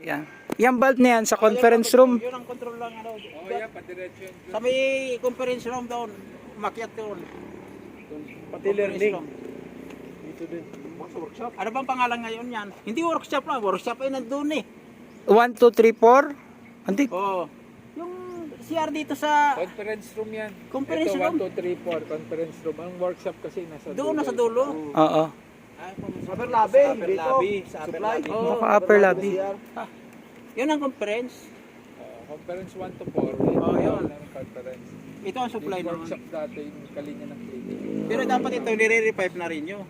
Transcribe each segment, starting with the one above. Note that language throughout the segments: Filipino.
Yan. Yung valve na yan sa conference room. Yun ang control lang ano. Oh, yeah, padiretso yun. Sa may conference room doon, umakyat doon. Pati learning. Dito din. Sa workshop. Ano bang pangalan ngayon yan? Hindi workshop lang, workshop ay nandun eh. 1, 2, 3, 4. Andi. Oo. Yung CR dito sa Conference room yan. Conference Ito, room? 1, 2, 3, 4, conference room. Ang workshop kasi nasa doon na sa dulo. Oo. Upper lobby. Sa upper Dito. lobby, sa upper Supply. lobby. Oh, upper lobby. Yun ang conference. Conference 1 to 4. Oh, yun. Ang conference. Ito ang supply Yung naman. workshop dati, yung kalinya ng clinic. Pero dapat ito nire-revive na rin nyo.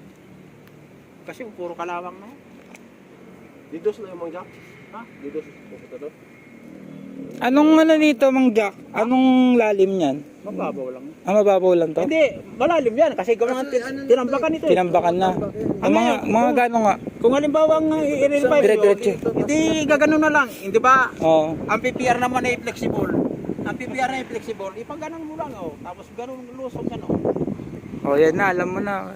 Kasi puro kalawang na. Dito sila yung mga jack. Ha? Dito pupunta doon. Anong ano nito, Mang Jack? Anong lalim niyan? Mababaw lang. Mababaw lang to? Hindi, malalim yan kasi gawin tinambakan ito. Tinambakan na. Ang mga gano'n nga. Kung halimbawa ang i-revive Dire-diretso. hindi gaganon na lang. Hindi ba? Oo. Ang PPR naman ay flexible. Ang PPR ay flexible. Ipag ganon mo lang oh. Tapos ganon lusog yan oh. Oh, yan na. Alam mo na.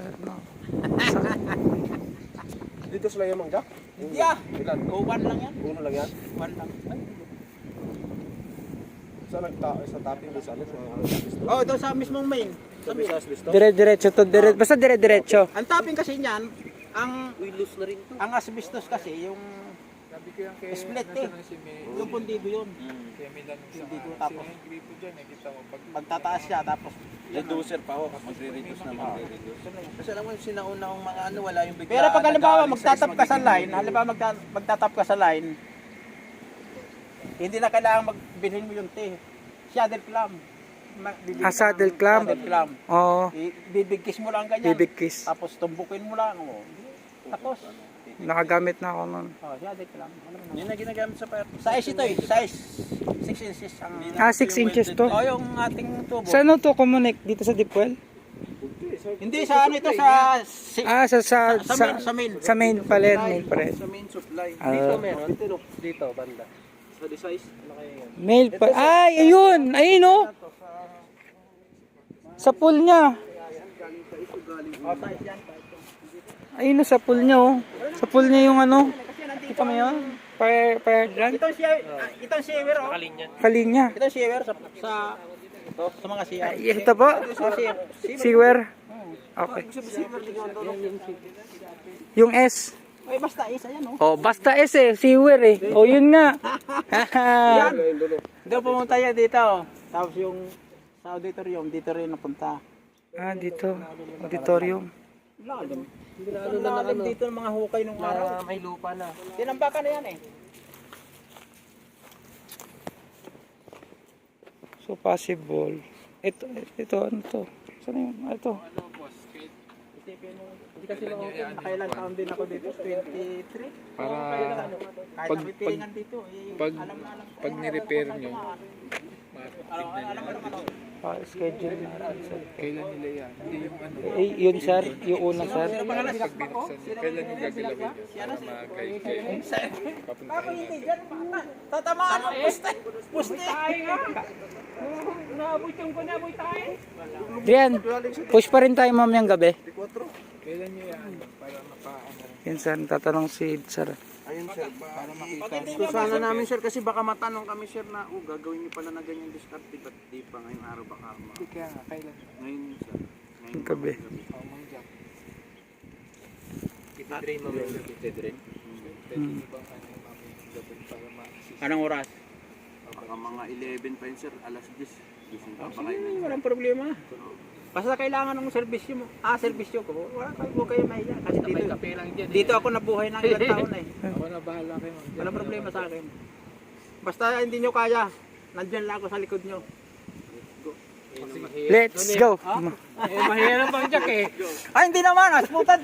Dito sila yung mga jack. Hindi ah. Ilan? O, one lang yan. Uno lang yan. One lang. Sa tapping doon sa alis. Oh, ito sa mismong main. Sa main. Dire-diretso to. Basta dire-diretso. Ang topping kasi niyan, ang Willows na rin to. ang asbestos kasi yung Sabi ko yan kay... Split eh. nasaan na si May... yung pundido yun. Kaya Milan sa Hindi ko mga... tapos. Sila yung gripo dyan, nakita mo. Pag Magtataas siya tapos Reducer pa ako. Magre-reduce na magre-reduce. Kasi alam mo yung sinaunang mga ano, wala yung bigla. pero pag halimbawa magtatap ka sa line, halimbawa magtatap ka sa line, hindi na kailangan magbilhin mo yung T. Saddle clamp. Saddle clamp. Saddle clamp. Oo. Bibigkis mo lang ganyan. Bibigkis. Tapos tumbukin mo lang. Oh. Tapos, Nakagamit na ako nun. saddle clamp. Yun na ginagamit sa fire. Size ito eh. Size 6 inches ang... 6 inches to. Oh, yung ating tubo. Sa ano to connect? Dito sa deep well? Hindi sa ano ito sa Sa main. Sa main pala yan. Main pa rin. Sa main supply. Ah. Dito meron. Dito, banda. Sa size. Ano kaya yan? Mail pa. Ay, ayun. Ayun oh. Sa pool niya. Oh, size yan. Ayun oh, sa pool niya oh. Sa pool niya yung ano. Kita mo yun? Fire hydrant. Itong shower oh. Kalinya. Itong shower sa mga CR. Ay, ito po. Sewer. Okay. Yung S. Ay, basta isa yan oh. Oh, basta S eh. Sewer eh. Oh, yun nga. Yan. Doon pumunta yan dito. Tapos yung sa auditorium, dito rin napunta. Ah, dito. Auditorium. Lalim. Lalim dito ng mga hukay nung araw. May lupa na. Tinambakan na yan eh. So, possible. Ito, ano to? Saan yung, ito? ano, boss, kahit Isipin mo, hindi kasi nakailan taon din ako dito, 23. para Kahit pag- ang pipilingan dito, pag, alam na alam. pag ni-repair nyo, Alam mo naman. Schedule. kailan nila yan? Hindi yung ano. Eh, yun sir, yung una sir. Pag binuksan nyo, kailan nyo gagalawin yun? Para makay-kay. Papunta Ako hindi dyan, tatamaan mo, puste. Puste. Drian, push pa rin tayo mamayang gabi. Kailan nyo yan? Para mapaano. Yun sir, tatanong si sir. Ayun sir. Para makita. So sana namin sir kasi baka matanong kami sir na gagawin niyo pala na ganyan discard ba't di pa ngayong araw baka Hindi kaya nga, kailan? ngayon sir. Yung gabi. Oh, mangjak. Itidrain mo yung itidrain. Pwede nyo bang ano yung mamaya gabi para ma-assist? Anong oras? Baka mga 11 pa yun sir, alas 10. Gising pa kayo na. Walang problema. Basta kailangan ng serbisyo mo. Serbisyo ko. Huwag kayo mahiya. Kasi dito ako nabuhay ng ilang taon eh. Ako na bahala kayo. Mangjak. Walang problema sa akin. Basta hindi nyo kaya, nandyan lang ako sa likod nyo. Let's go! Mahirap bang jack eh. Ay, hindi naman. Puta,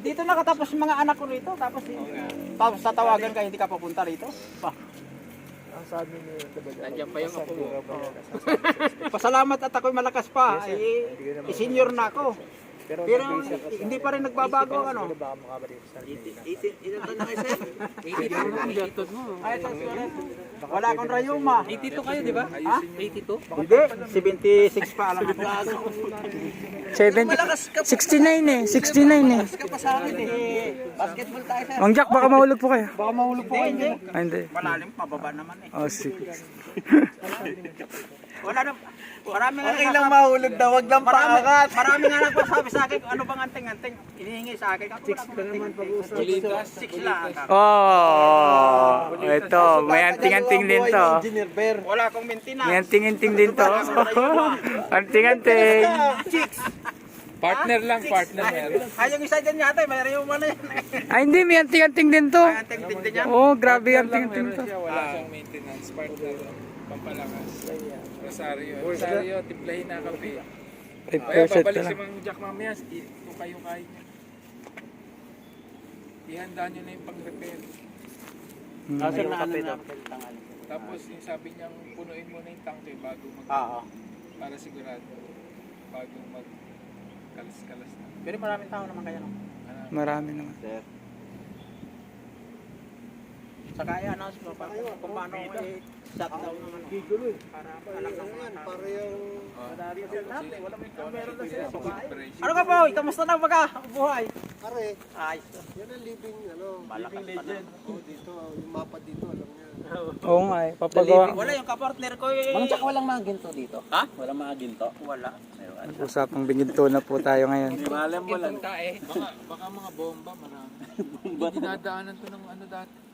dito nakatapos yung mga anak ko rito. Tapos tatawagan ka, hindi ka papunta rito. Nandiyan pa yung apo mo. Pasalamat at ako'y malakas pa. Senior na ako. Pero hindi pa rin nagbabago ang ano. Ilan taon na kayo, sir? 82. Ay, ito, wala akong rayuma. 82 kayo, di ba? Ha? 82? Hindi, 76 pa alam ako. 69 eh. 69 eh. Ka pa sa akin eh. Basketball tayo, sir. Mang Jack, baka mahulog po kayo. Baka mahulog po kayo. Hindi. Ay, hindi. Malalim, pababa naman eh. Oh, sige. Wala na. Marami nga Okay lang mahulog daw, wag lang paangat. Marami nga nagpasabi sa akin kung ano bang anting-anting. Hinihingi sa akin. 6 pa naman pag-usap. 6 lang. Oh, ito. May anting-anting din to. Engineer Bear. Wala akong maintenance. May anting-anting din to. Anting-anting. Partner lang, partner meron. Ay, yung isa dyan yata, may rayuma na yan. Ay, hindi. May anting-anting din to. Ay, anting-ting din yan. Oh, grabe anting-anting to. Wala siyang maintenance, partner lang. Pampalakas. Rosario, timplahin na kape. 5% Kaya na babalik si lang. Mang Jack mamaya, kung kayo kain niya. Ihanda nyo na yung pang-repair. Sir, na ano na. Tapos yung sabi niyang punuin mo na yung tanke bago Oo. para sigurado. Bago mag-kalas-kalas na. Pero maraming tao naman kaya no. Marami naman. Saka i-announce mo pa kung paano i-shutdown ng ano. Para alam ng mga tao. Ano ka po? Kamusta na baga? Buhay? Pare, Ayos. yan ang living, Malakas living pa legend. Oh, dito, yung mapa dito, alam niya. Oo nga eh. Papagawa. Wala yung kapartner ko eh. Mang Jack, walang mga ginto dito. Ha? Walang mga ginto. Wala. Usapang binginto na po tayo ngayon. Alam mo lang. Baka mga bomba, marami. Hindi dinadaanan to ng ano dati.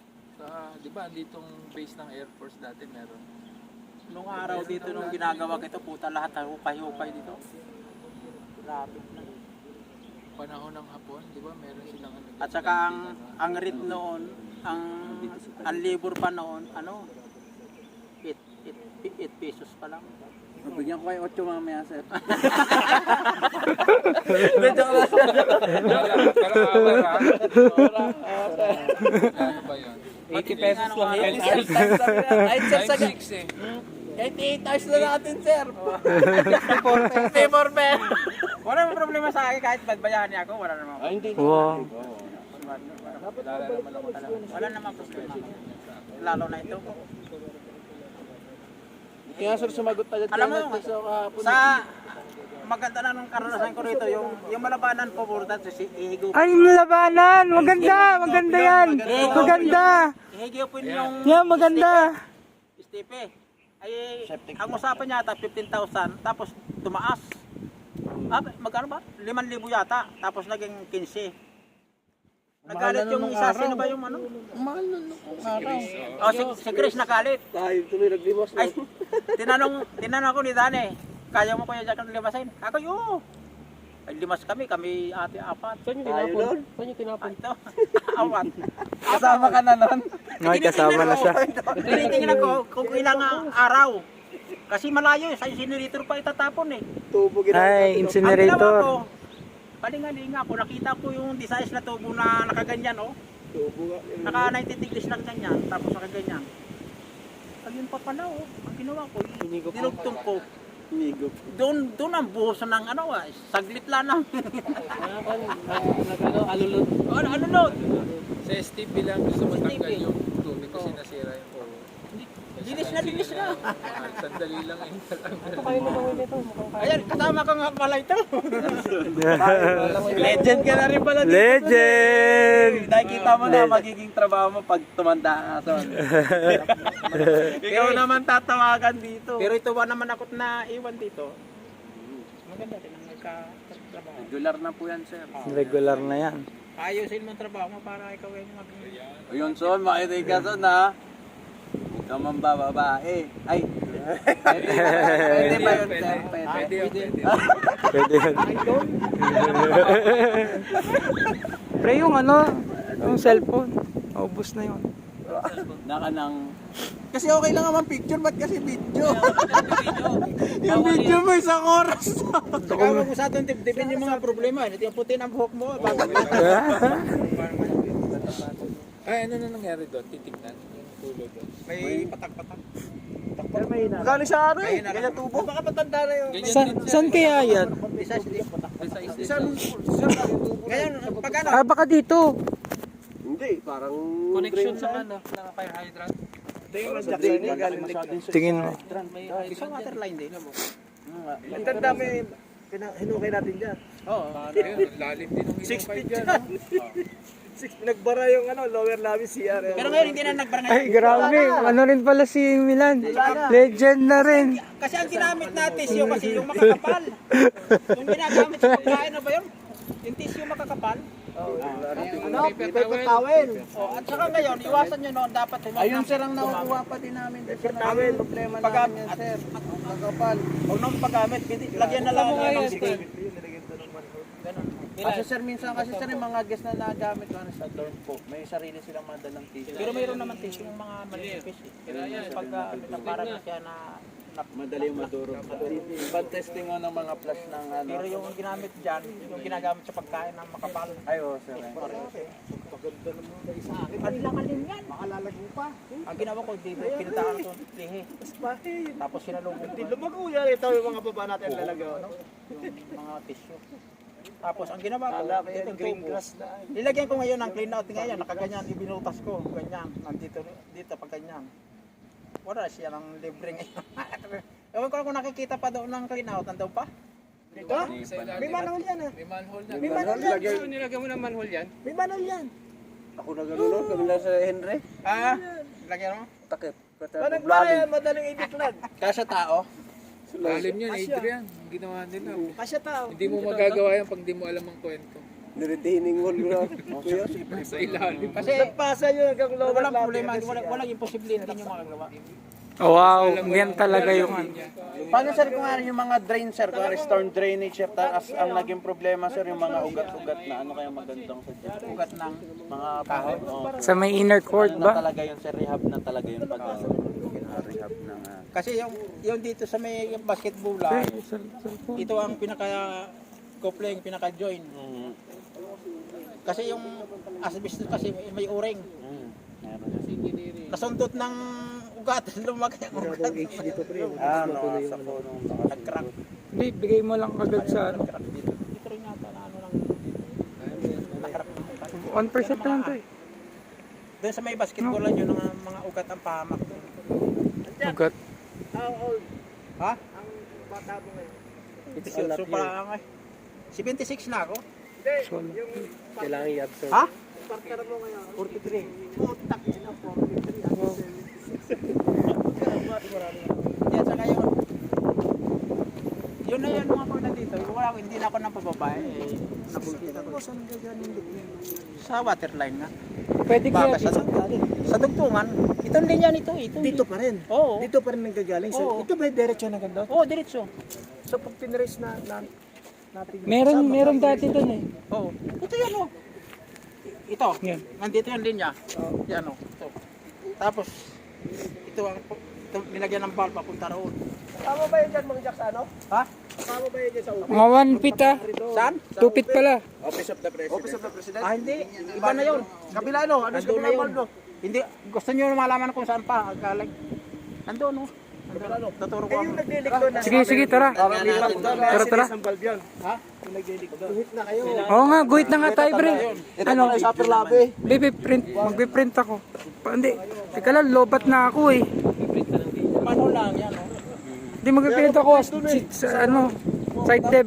Di ba, ditong base ng Air Force dati meron. Nung araw dito nung ginagawa ito, puta lahat hukay-hukay dito. Grabe na. Panahon ng Hapon, di ba, meron silang ano. At saka ang rate noon, ang labor pa noon, ano, 8 pesos pa lang. Bigyan ko kayo 8 mamaya, sir. Pero hour ha? Ano ba yun? 80 pesos lang yan. Ay, sir, sa 5-6 eh. 88 hours na natin, sir. Favor pa. Wala namang problema sa akin kahit badbayahan niya ako, wala namang. Hindi. Wow. Wala namang problema. Lalo na ito. Kaya, sir, sumagot agad Alam mo, kayo sa kahapon. sa maganda na nung karanasan ko rito, yung malabanan po puro dati si Ihigo. Ay, labanan! Maganda! Maganda yan! Maganda! Ihigo po yung Yan, maganda! Stipe. Ay, ang usapan yata 15,000 tapos tumaas. Magkano ba? 5,000 yata tapos naging 15. Nagalit yung isa, sino ba yung ano? Mahal na nung araw. Oh, si Chris nagalit. Tayo tuloy naglimos. Ay, tinanong ko ni Dane, kaya mo kaya dyan limasin? Ako, yoo. Ay, limas kami ate apat. Saan yung tinapon? Saan yung tinapon? Ito, apat. Kasama ka na nun. Ay, kasama na siya. Tinitingnan ko kung ilang araw. Kasi malayo, sa incinerator pa itatapon eh. Tubo Ay, Ang ginawa incinerator. ko, palingalinga ako, nakita ko yung size na tubo na nakaganyan oh. Naka 90 degrees lang ganyan, tapos nakaganyan. Ayun pa pala oh, ang ginawa ko, dinugtong ko. Doon ang buhos ng ano saglit lang ng. Alulot. Alulot. Sa STP lang gusto matanggal yung tubig kasi nasira yung polo. Linis na. Sandali lang yun. Ayan, kasama ko nga pala ito. Legend ka na rin pala dito. Legend! Nakikita mo na magiging trabaho mo pag tumanda ka, son. Ikaw naman tatawagan dito. Pero ito ba naman ako na iwan dito? Maganda din ang nagka-trabaho. Regular na po yan, sir. Regular na yan. Ayusin mo ang trabaho mo para ikaw ay maging. Ayun, son, makinig ka, son, ha? Ikaw man ba, babae? Ay, pwede ba yun, sir? Pwede yun. Pwede yan. Pre, yung ano, yung cellphone. Maubos na yun. Naka ng... Kasi okay lang naman picture, ba't kasi video? Yung video mo isang oras. Saka mo sa atin dibdibin yung mga problema. Ito yung puti ng buhok mo. Ay, ano na nangyari doon? Titignan yung pulo doon. May patak-patak. Galing sa ano eh. Ganyan tubo. Baka matanda na yung... Saan kaya yan? Ngayon, pag ano, Ah, baka dito. Hindi, parang... Connection sa ano, na fire hydrant. Tingin mo. isang water line din. Ang dami hinukay natin dyan. Oo. Ayun, lalim din ng 6 feet dyan. Nagbara yung ano, lower lobby CR. Pero ngayon hindi na nagbarangay. Ay, grabe. Ano rin pala si Milan. Legend na rin. Kasi ang ginamit na tissue kasi yung makakapal. Yung ginagamit sa pagkain na ba yun? Yung tissue makakapal. Ano? Paper towel. Oh, at saka ngayon, iwasan nyo noon dapat. Ayun sir ang nakukuha pa din namin. Sir, Towel. problema Pag- namin yan sir. Nagkapal. Huwag nang paggamit. Lagyan na lang ng stick. Kasi sir, minsan kasi sir, yung mga guest na nagamit ko sa dorm po, may sarili silang madalang tissue. Pero mayroon naman tissue yung mga malinipis. Pagka parang siya na Madali madurog. Pag-testing ko ng mga flash ng ano. pero yung ginamit dyan, yung ginagamit sa pagkain ng makapal. Ay, oh, sir. Kalin yan. Makalalago pa. Ang ginawa ko, pinataan ko lihi. Tapos sinalubog ko Lumago yan. Ito yung mga baba natin lalagaw. yung mga tissue. Tapos ang ginawa ko, Kala ko yan, itong green tubo. grass na. Nilagyan ko ngayon ng clean out ngayon, nakaganyan, ibinutas ko, ganyan, nandito, dito pag ganyan. Wala siya ng libre ngayon. Ewan ko lang kung nakikita pa doon ng clean out, nandaw pa? Dito? May manhole yan ah. May manhole na. May manhole yan. So, nilagyan mo ng manhole yan? May manhole yan. Ako nagulunod, kami lang sa Henry. Ah, lagyan mo? Takip. Parang kaya madaling i-declag. Kasa tao? Lalim yan, Adrian. Ang ginawa nila. Kasya tao. Hindi mo magagawa yan pag di mo alam ang kwento. Niretaining wall bro. Sa ilalim. Kasi Nagpasa yun hanggang lower walang lobby. problema, walang imposible hindi nyo makagawa. Wow, yan talaga yung ano. Paano sir kung ano yung mga drain sir, kung ano storm drainage sir, taas ang naging problema sir yung mga ugat-ugat na ano kaya magandang sa Ugat ng mga kahoy. Oh. Sa may inner court Ano na ba? talaga yun sir, rehab na talaga yun pag rehab ng kasi yung dito sa may basketball ah, ito ang pinaka coupling, pinaka join. Kasi yung asbestos kasi may o-ring. Nasundot ng ugat, lumaki ang ugat. Ano, sa punong Nag-crack. Hindi, bigay mo lang agad sa ano. Dito rin yata na ano lang. Nag-crack ng ugat. 1% lang to eh. Doon sa may basketball lang yun, ang mga ugat ang pahamak. Ugat. How old? Ha? Ang bata mo ngayon? Ito so parang eh. 76 na ako. Hindi, Solo. yung kailangan i-absorb. Ha? partner mo ngayon. 43. Putak ina, 43. Ako Yan sa ngayon. Yun na yan mga pagda dito. Wala, hindi na ako nang pababae. Nabulkita ko. Sa waterline na. Pwede kaya Baka sa dugtungan. Itong linya nito. dito pa rin. Oo. Dito pa rin nanggagaling. Oo. So, ito ba yung diretso na ganda? Oo, diretso. So, pag pinrace na natin. meron dati doon eh. Oo. Ito yan oh. Ito. Yan. Nandito yung linya. Yan oh. Ito. Tapos, ito ang nilagyan ng ball papunta roon. Tama ba yun dyan mga Jack sa ano? Ha? Tama ba yun dyan sa Mga 1 feet ah. Saan? 2 feet pala. Office of the President. Office of the President? Ah, hindi. Iba na yun. Kabila ano? Ano sa Nandun na kabila yun. no? Hindi. Gusto nyo malaman kung saan pa. Galing. Nandun oh. Nandun. Tuturo ko Eh, ang... yung naglilikdo na. Sige, tara. Tara. Yun. Ha? Yung naglilikdo. Guhit na kayo. Oo nga, guhit na nga tayo, pre. Ano? Sa upper lobby. Print. Magbe-print ako. Hindi. Teka lang, lobat na ako eh. Manhole lang yan oh. Hindi magbe-print ako sa ano, side dev.